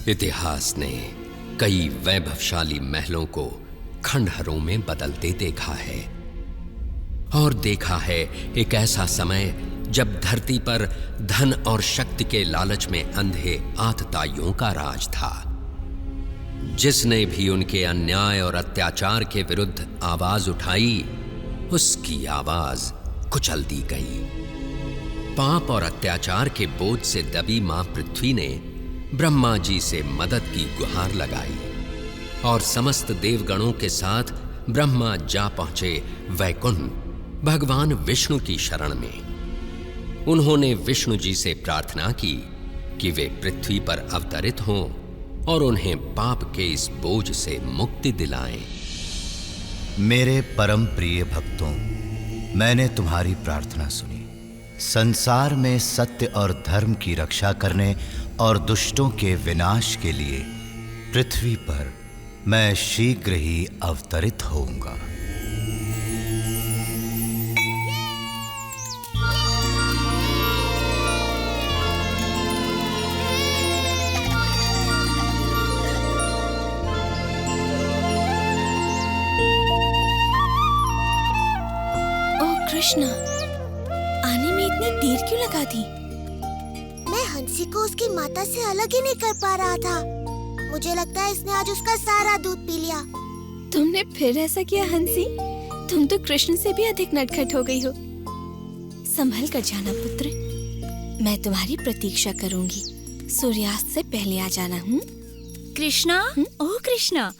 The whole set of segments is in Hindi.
इतिहास ने कई वैभवशाली महलों को खंडहरों में बदलते देखा है और देखा है एक ऐसा समय जब धरती पर धन और शक्ति के लालच में अंधे आतताइयों का राज था। जिसने भी उनके अन्याय और अत्याचार के विरुद्ध आवाज उठाई, उसकी आवाज कुचल दी गई। पाप और अत्याचार के बोझ से दबी मां पृथ्वी ने ब्रह्मा जी से मदद की गुहार लगाई और समस्त देवगणों के साथ ब्रह्मा जा पहुंचे वैकुंठ भगवान विष्णु की शरण में। उन्होंने विष्णु जी से प्रार्थना की कि वे पृथ्वी पर अवतरित हों और उन्हें पाप के इस बोझ से मुक्ति दिलाएं। मेरे परम प्रिय भक्तों, मैंने तुम्हारी प्रार्थना सुनी। संसार में सत्य और धर्म की रक्षा करने और दुष्टों के विनाश के लिए पृथ्वी पर मैं शीघ्र ही अवतरित होऊंगा। ओह कृष्णा, आने में इतनी देर क्यों लगा दी? मैं हंसी को उसकी माता से अलग ही नहीं कर पा रहा था। मुझे लगता है इसने आज उसका सारा दूध पी लिया। तुमने फिर ऐसा किया हंसी? तुम तो कृष्ण से भी अधिक नटखट हो गई हो। संभल कर जाना पुत्र, मैं तुम्हारी प्रतीक्षा करूंगी। सूर्यास्त से पहले आ जाना। कृष्णा, ओह कृष्णा,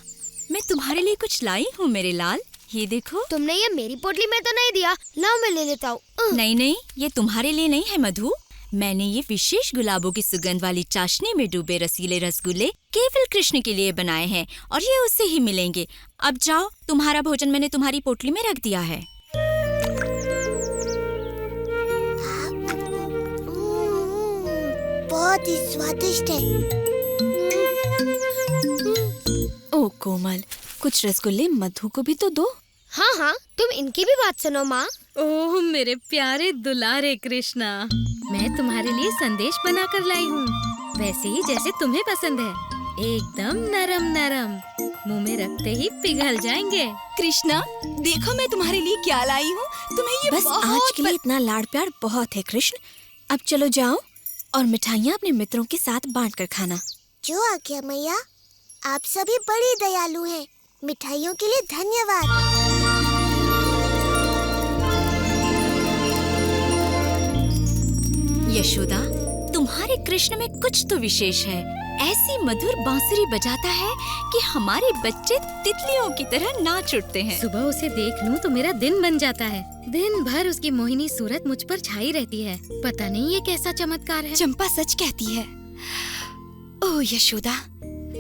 मैं तुम्हारे लिए कुछ लाई हूँ मेरे लाल। ये देखो। तुमने ये मेरी पोटली में तो नहीं दिया। लाओ मैं ले लेता हूँ। नहीं, ये तुम्हारे लिए नहीं है मधु। मैंने ये विशेष गुलाबों की सुगंध वाली चाशनी में डूबे रसीले रसगुल्ले केवल कृष्ण के लिए बनाए हैं और ये उससे ही मिलेंगे। अब जाओ, तुम्हारा भोजन मैंने तुम्हारी पोटली में रख दिया है। बहुत ही स्वादिष्ट है। ओ कोमल, कुछ रसगुल्ले मधु को भी तो दो। हाँ हाँ, तुम इनकी भी बात सुनो माँ। ओह मेरे प्यारे दुलारे कृष्णा, मैं तुम्हारे लिए संदेश बनाकर लाई हूँ, वैसे ही जैसे तुम्हें पसंद है। एकदम नरम नरम, मुंह में रखते ही पिघल जाएंगे। कृष्णा, देखो मैं तुम्हारे लिए क्या लाई हूँ। तुम्हें ये बस आज के लिए इतना लाड़ प्यार बहुत है कृष्ण। अब चलो जाओ और मिठाइयाँ अपने मित्रों के साथ बांट कर खाना। जो आज्ञा मैया। आप सभी बड़ी दयालु हैं। मिठाइयों के लिए धन्यवाद। यशोदा, तुम्हारे कृष्ण में कुछ तो विशेष है। ऐसी मधुर बांसुरी बजाता है कि हमारे बच्चे तितलियों की तरह नाच उठते हैं। सुबह उसे देख लूं तो मेरा दिन बन जाता है। दिन भर उसकी मोहिनी सूरत मुझ पर छाई रहती है। पता नहीं ये कैसा चमत्कार है। चंपा सच कहती है। ओह यशोदा,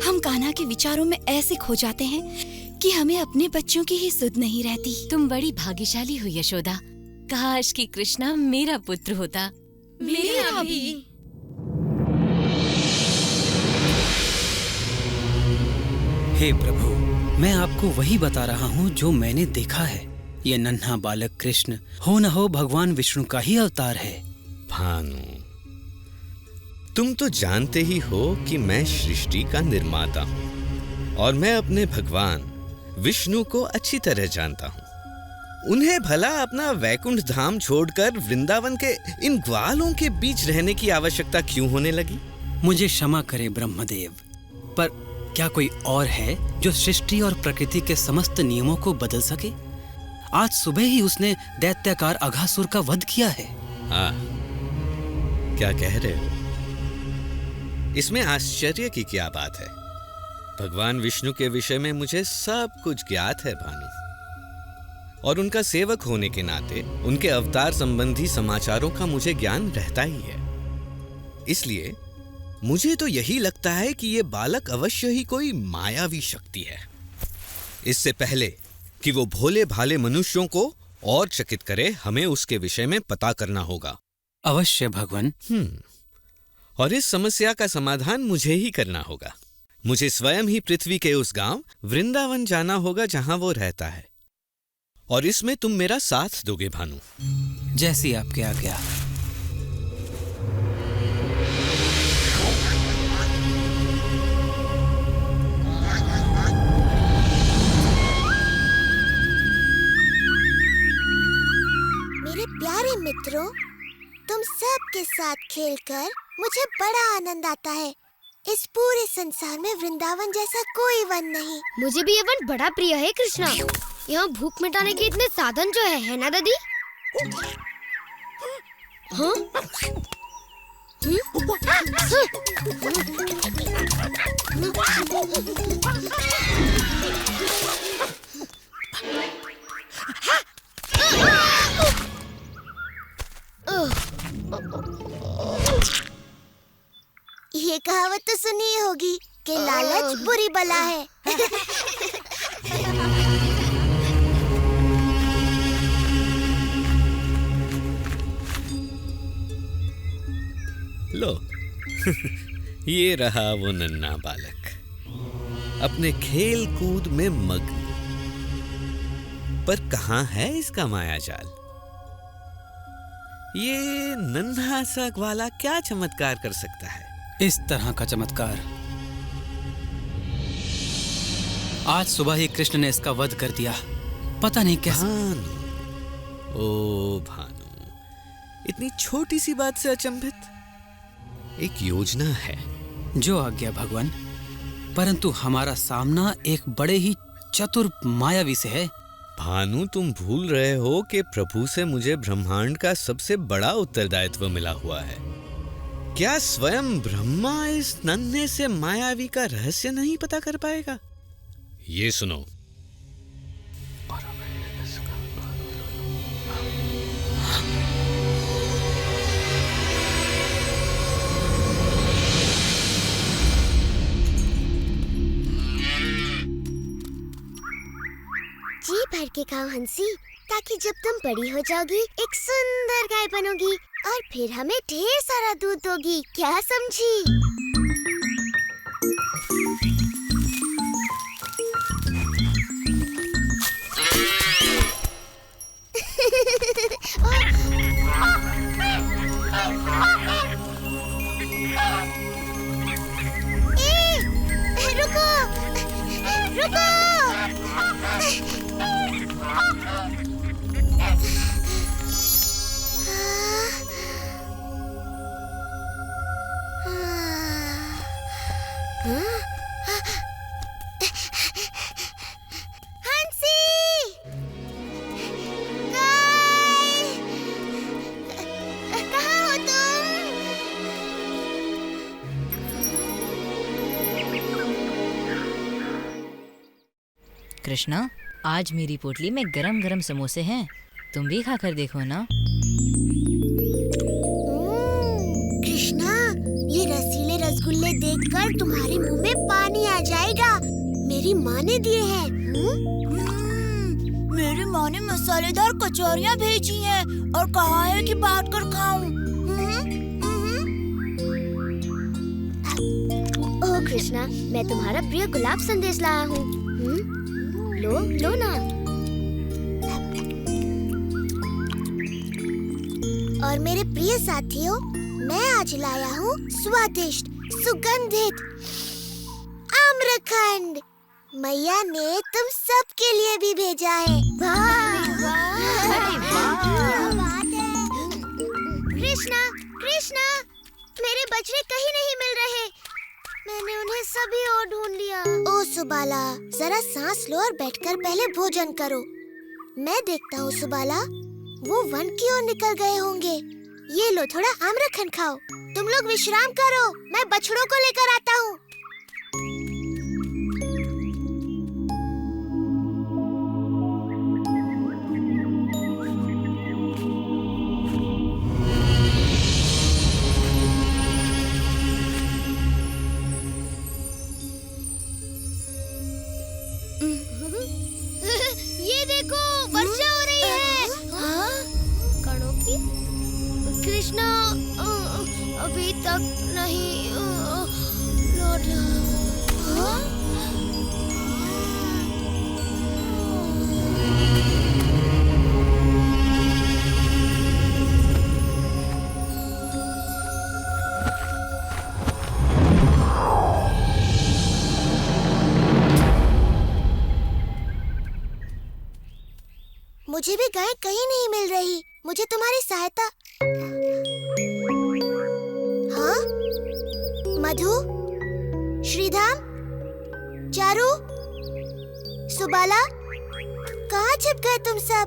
हम कान्हा के विचारों में ऐसे खो जाते हैं कि हमें अपने बच्चों की ही सुध नहीं रहती। तुम बड़ी भाग्यशाली हो यशोदा। काश कि कृष्णा मेरा पुत्र होता। मेरा भी। हे प्रभु, मैं आपको वही बता रहा हूँ जो मैंने देखा है। ये नन्हा बालक कृष्ण हो न हो भगवान विष्णु का ही अवतार है। भानु, तुम तो जानते ही हो कि मैं सृष्टि का निर्माता हूँ और मैं अपने भगवान विष्णु को अच्छी तरह जानता हूँ। उन्हें भला अपना वैकुंठ धाम छोड़कर वृंदावन के इन ग्वालों के बीच रहने की आवश्यकता क्यों होने लगी? मुझे क्षमा करे ब्रह्मदेव, पर क्या कोई और है जो सृष्टि और प्रकृति के समस्त नियमों को बदल सके? आज सुबह ही उसने दैत्याकार अघासुर का वध किया है। हाँ, क्या कह रहे हो? इसमें आश्चर्य की क्या बात है? भगवान विष्णु के विषय में मुझे सब कुछ ज्ञात है भानु, और उनका सेवक होने के नाते उनके अवतार संबंधी समाचारों का मुझे ज्ञान रहता ही है। इसलिए मुझे तो यही लगता है कि ये बालक अवश्य ही कोई मायावी शक्ति है। इससे पहले कि वो भोले भाले मनुष्यों को और चकित करे, हमें उसके विषय में पता करना होगा। अवश्य भगवान। और इस समस्या का समाधान मुझे ही करना होगा। मुझे स्वयं ही पृथ्वी के उस गांव वृंदावन जाना होगा जहां वो रहता है, और इसमें तुम मेरा साथ दोगे भानु। जैसी आपके आज्ञा। पुत्रों, तुम सब के साथ खेलकर मुझे बड़ा आनंद आता है। इस पूरे संसार में वृंदावन जैसा कोई वन नहीं। मुझे भी ये वन बड़ा प्रिय है कृष्णा। यहाँ भूख मिटाने के इतने साधन जो है ना दादी? हाँ? ये कहावत तो सुनी होगी कि लालच बुरी बला है। लो ये रहा वो नन्हा बालक, अपने खेल कूद में मग्न। पर कहाँ है इसका मायाजाल? ये नन्हा सा ग्वाला क्या चमत्कार कर सकता है? इस तरह का चमत्कार आज सुबह ही कृष्ण ने इसका वध कर दिया। पता नहीं कैसे। भानु, ओ भानु, इतनी छोटी सी बात से अचंभित? एक योजना है। जो आज्ञा भगवान, परंतु हमारा सामना एक बड़े ही चतुर मायावी से है। भानु, तुम भूल रहे हो कि प्रभु से मुझे ब्रह्मांड का सबसे बड़ा उत्तरदायित्व मिला हुआ है। क्या स्वयं ब्रह्मा इस नन्हे से मायावी का रहस्य नहीं पता कर पाएगा? ये सुनो। जी भर के खाओ हंसी, ताकि जब तुम बड़ी हो जाओगी एक सुंदर गाय बनोगी और फिर हमें ढेर सारा दूध दोगी। क्या समझी? रुको, रुको। कृष्णा, आज मेरी पोटली में गरम गरम समोसे हैं, तुम भी खाकर देखो ना। कृष्णा, ये रसीले रसगुल्ले देखकर तुम्हारे मुंह में पानी आ जाएगा। मेरी माँ ने दिए हैं। मेरी माँ ने मसालेदार कचौरियाँ भेजी हैं और कहा है कि बांट कर खाऊं। ओह कृष्णा, मैं तुम्हारा प्रिय गुलाब संदेश लाया हूँ। लो लो ना। और मेरे प्रिय साथियों, मैं आज लाया हूँ स्वादिष्ट सुगंधित आम्रखंड। मैया ने तुम सब के लिए भी भेजा है। वाह कृष्णा, कृष्णा, मेरे बछड़े कहीं नहीं मिल रहे। मैंने उन्हें सभी ओर ढूंढ लिया। ओ सुबाला, जरा सांस लो और बैठकर पहले भोजन करो। मैं देखता हूँ सुबाला, वो वन की ओर निकल गए होंगे। ये लो, थोड़ा आम्रखंड खाओ। तुम लोग विश्राम करो, मैं बछड़ों को लेकर आता हूँ। ये देखो, वर्षा हो रही है। कणों की। कृष्णा अभी तक नहीं लौटा। मुझे भी गाय कहीं नहीं मिल रही। मुझे तुम्हारी सहायता। हाँ? मधु, श्रीधाम, चारू, सुबाला, कहाँ छिप गए तुम सब?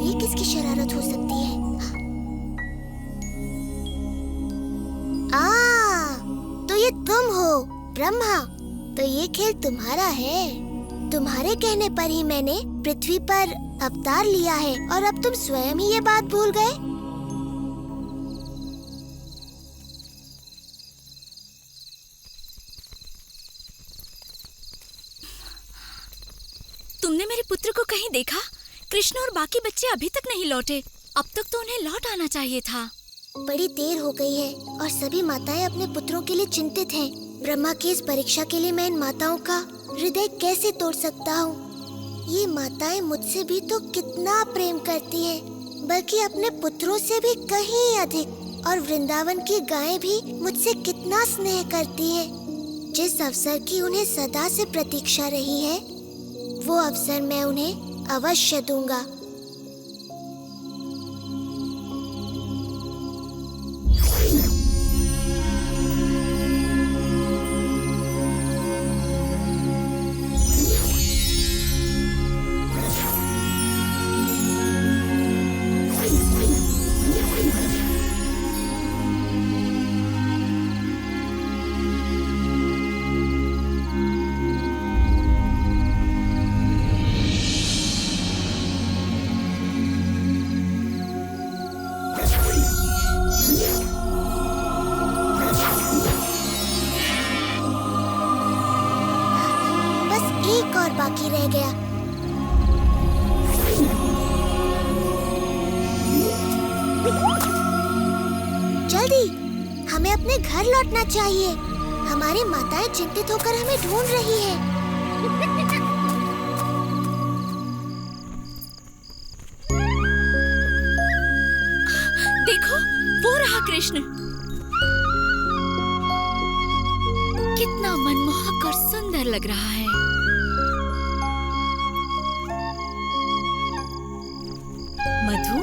ये किसकी शरारत हो सकती है? तो ये तुम हो ब्रह्मा। तो ये खेल तुम्हारा है। तुम्हारे कहने पर ही मैंने पृथ्वी पर अवतार लिया है और अब तुम स्वयं ही ये बात भूल गए। तुमने मेरे पुत्र को कहीं देखा? कृष्ण और बाकी बच्चे अभी तक नहीं लौटे। अब तक तो उन्हें लौट आना चाहिए था। बड़ी देर हो गई है और सभी माताएं अपने पुत्रों के लिए चिंतित हैं। ब्रह्मा की इस परीक्षा के लिए मैं इन माताओं का हृदय कैसे तोड़ सकता हूँ? ये माताएं मुझसे भी तो कितना प्रेम करती हैं, बल्कि अपने पुत्रों से भी कहीं अधिक। और वृंदावन की गायें भी मुझसे कितना स्नेह करती हैं। जिस अवसर की उन्हें सदा से प्रतीक्षा रही है, वो अवसर मैं उन्हें अवश्य दूंगा। एक और बाकी रह गया। जल्दी, हमें अपने घर लौटना चाहिए। हमारी माताएं चिंतित होकर हमें ढूंढ रही है। देखो, वो रहा कृष्ण। कितना मनमोहक और सुंदर लग रहा है। मधु,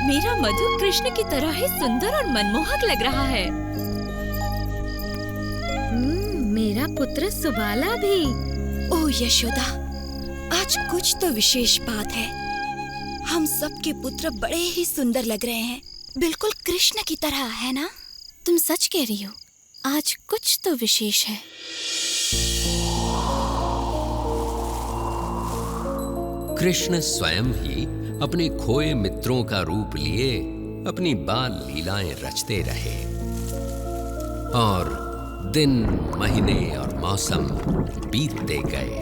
मेरा मधु कृष्ण की तरह ही सुंदर और मनमोहक लग रहा है। मेरा पुत्र सुबाला भी। ओह यशोदा, आज कुछ तो विशेष बात है। हम सबके पुत्र बड़े ही सुंदर लग रहे हैं, बिल्कुल कृष्ण की तरह, है ना? तुम सच कह रही हो, आज कुछ तो विशेष है। कृष्ण स्वयं ही अपने खोए मित्रों का रूप लिए अपनी बाल लीलाएं रचते रहे और दिन, महीने और मौसम बीतते गए।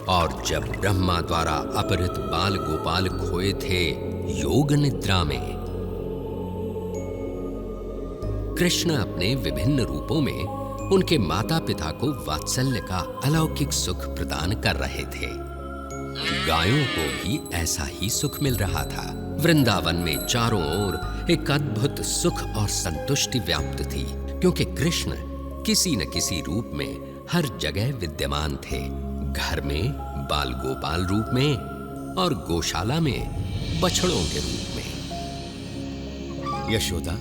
और जब ब्रह्मा द्वारा अपहृत बाल गोपाल खोए थे योग निद्रा में, कृष्ण अपने विभिन्न रूपों में उनके माता पिता को वात्सल्य का अलौकिक सुख प्रदान कर रहे थे। गायों को भी ऐसा ही सुख मिल रहा था। वृंदावन में चारों ओर एक अद्भुत सुख और संतुष्टि व्याप्त थी, क्योंकि कृष्ण किसी न किसी रूप में हर जगह विद्यमान थे। घर में बाल गोपाल रूप में और गौशाला में बछड़ों के रूप में। यशोदा,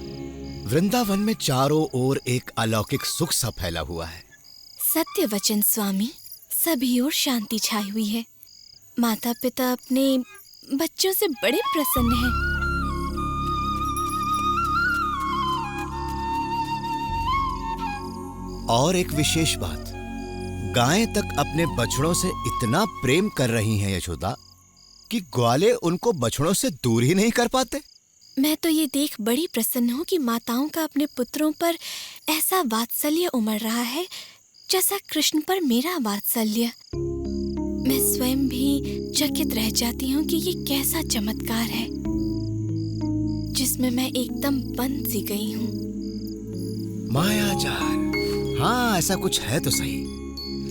वृंदावन में चारों ओर एक अलौकिक सुख सा फैला हुआ है। सत्य वचन स्वामी, सभी ओर शांति छाई हुई है। माता पिता अपने बच्चों से बड़े प्रसन्न हैं। और एक विशेष बात, गायें तक अपने बछड़ों से इतना प्रेम कर रही हैं यशोदा कि ग्वाले उनको बछड़ों से दूर ही नहीं कर पाते। मैं तो ये देख बड़ी प्रसन्न हूँ कि माताओं का अपने पुत्रों पर ऐसा वात्सल्य उमड़ रहा है जैसा कृष्ण पर मेरा वात्सल्य। मैं स्वयं भी चकित रह जाती हूँ कि ये कैसा चमत्कार है जिसमें मैं एकदम बंद सी गई हूँ। मायाजाल, हाँ ऐसा कुछ है तो सही।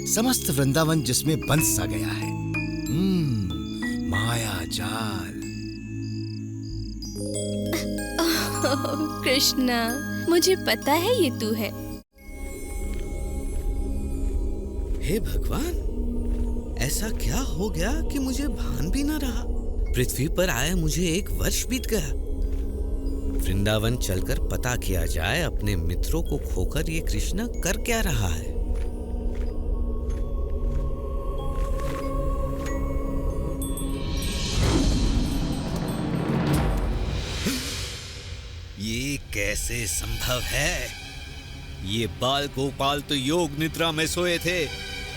समस्त वृंदावन जिसमें बंद सा गया है। मायाजाल। कृष्णा, मुझे पता है ये तू है। हे भगवान, ऐसा क्या हो गया कि मुझे भान भी न रहा। पृथ्वी पर आए मुझे 1 वर्ष बीत गया। वृंदावन चलकर पता किया जाए अपने मित्रों को खोकर ये कृष्ण कर क्या रहा है। ये कैसे संभव है? ये बाल गोपाल तो योग निद्रा में सोए थे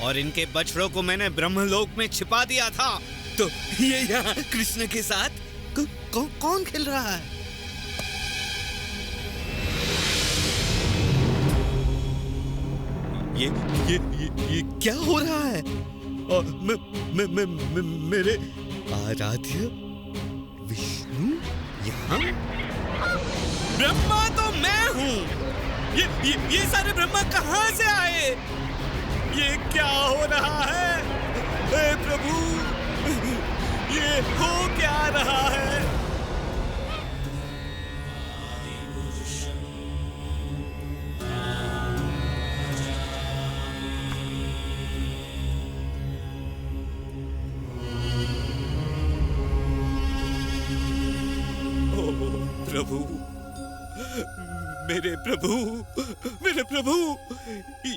और इनके बछड़ों को मैंने ब्रह्मलोक में छिपा दिया था। तो ये यहाँ कृष्ण के साथ कौन खेल रहा है? ये क्या हो रहा है? और मेरे आराध्य विष्णु यहाँ? ब्रह्मा तो मैं हूँ। ये सारे ब्रह्मा कहाँ से आए? ये क्या हो रहा है? हे प्रभु, ये हो क्या रहा है? प्रभु, मेरे प्रभु,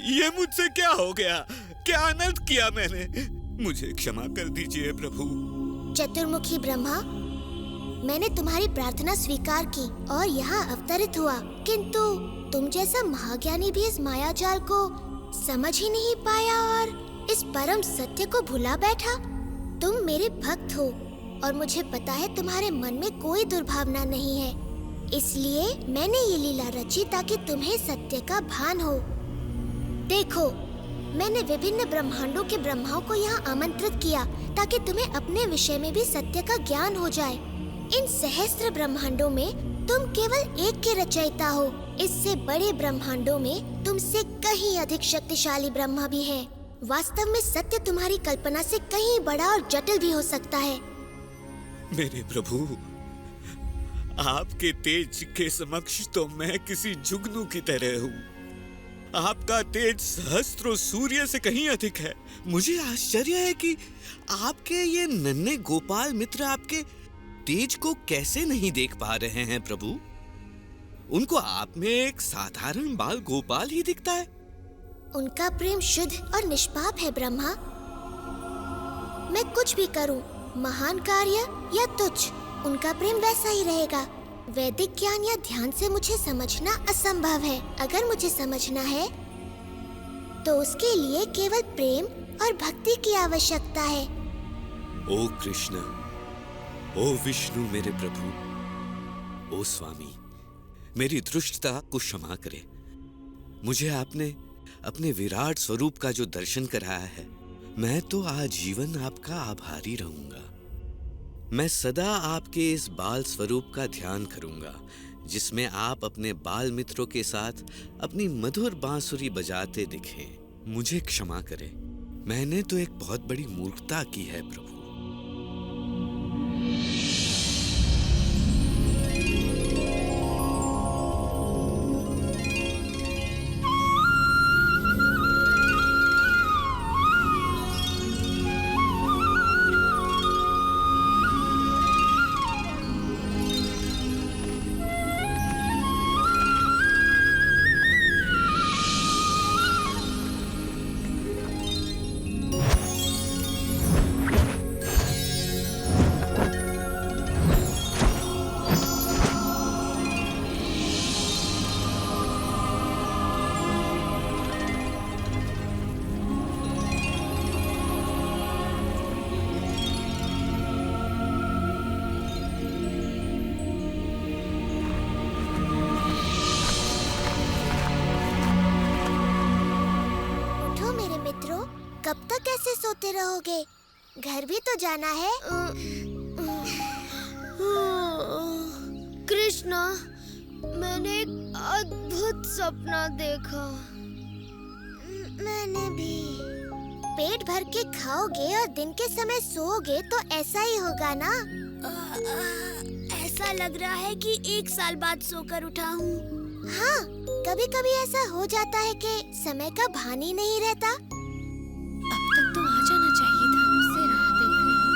ये मुझसे क्या हो गया? क्या अनर्थ किया मैंने? मुझे क्षमा कर दीजिए प्रभु। चतुर्मुखी ब्रह्मा, मैंने तुम्हारी प्रार्थना स्वीकार की और यहाँ अवतरित हुआ, किंतु तुम जैसा महाज्ञानी भी इस मायाजाल को समझ ही नहीं पाया और इस परम सत्य को भुला बैठा। तुम मेरे भक्त हो और मुझे पता है तुम्हारे मन में कोई दुर्भावना नहीं है, इसलिए मैंने ये लीला रची ताकि तुम्हें सत्य का भान हो। देखो, मैंने विभिन्न ब्रह्मांडों के ब्रह्माओं को यहाँ आमंत्रित किया ताकि तुम्हें अपने विषय में भी सत्य का ज्ञान हो जाए। इन सहस्त्र ब्रह्मांडों में तुम केवल एक के रचयिता हो। इससे बड़े ब्रह्मांडों में तुमसे कहीं अधिक शक्तिशाली ब्रह्मा भी है। वास्तव में सत्य तुम्हारी कल्पना से कहीं बड़ा और जटिल भी हो सकता है। मेरे प्रभु, आपके तेज के समक्ष तो मैं किसी जुगनू की तरह हूँ। आपका तेज सहस्त्रों सूर्य से कहीं अधिक है। मुझे आश्चर्य है कि आपके ये नन्हे गोपाल मित्र आपके तेज को कैसे नहीं देख पा रहे हैं प्रभु। उनको आप में एक साधारण बाल गोपाल ही दिखता है। उनका प्रेम शुद्ध और निष्पाप है ब्रह्मा। मैं कुछ भी करूं, महान कार्य या तुच्छ, उनका प्रेम वैसा ही रहेगा। वैदिक ज्ञान या ध्यान से मुझे समझना असंभव है। अगर मुझे समझना है तो उसके लिए केवल प्रेम और भक्ति की आवश्यकता है। ओ कृष्ण, ओ विष्णु मेरे प्रभु, ओ स्वामी, मेरी दुष्टता को क्षमा करे। मुझे आपने अपने विराट स्वरूप का जो दर्शन कराया है, मैं तो आजीवन आपका आभारी रहूंगा। मैं सदा आपके इस बाल स्वरूप का ध्यान करूंगा, जिसमें आप अपने बाल मित्रों के साथ अपनी मधुर बांसुरी बजाते दिखें। मुझे क्षमा करें, मैंने तो एक बहुत बड़ी मूर्खता की है प्रभु। कब तक ऐसे सोते रहोगे? घर भी तो जाना है। कृष्णा, मैंने एक अद्भुत सपना देखा। मैंने भी। पेट भर के खाओगे और दिन के समय सोओगे तो ऐसा ही होगा ना? ऐसा लग रहा है कि 1 साल बाद सोकर उठा हूँ। हाँ, कभी कभी ऐसा हो जाता है कि समय का भान ही नहीं रहता। अब तक तो आ जाना चाहिए था। उससे राह देख रही हूँ।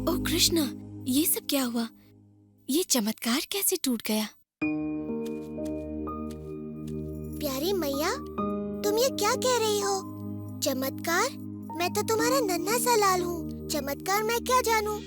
ओ कृष्णा, ये सब क्या हुआ? ये चमत्कार कैसे टूट गया? प्यारी मैया, तुम ये क्या कह रही हो? चमत्कार? मैं तो तुम्हारा नन्हा सा लाल हूँ। चमत्कार मैं क्या जानूँ?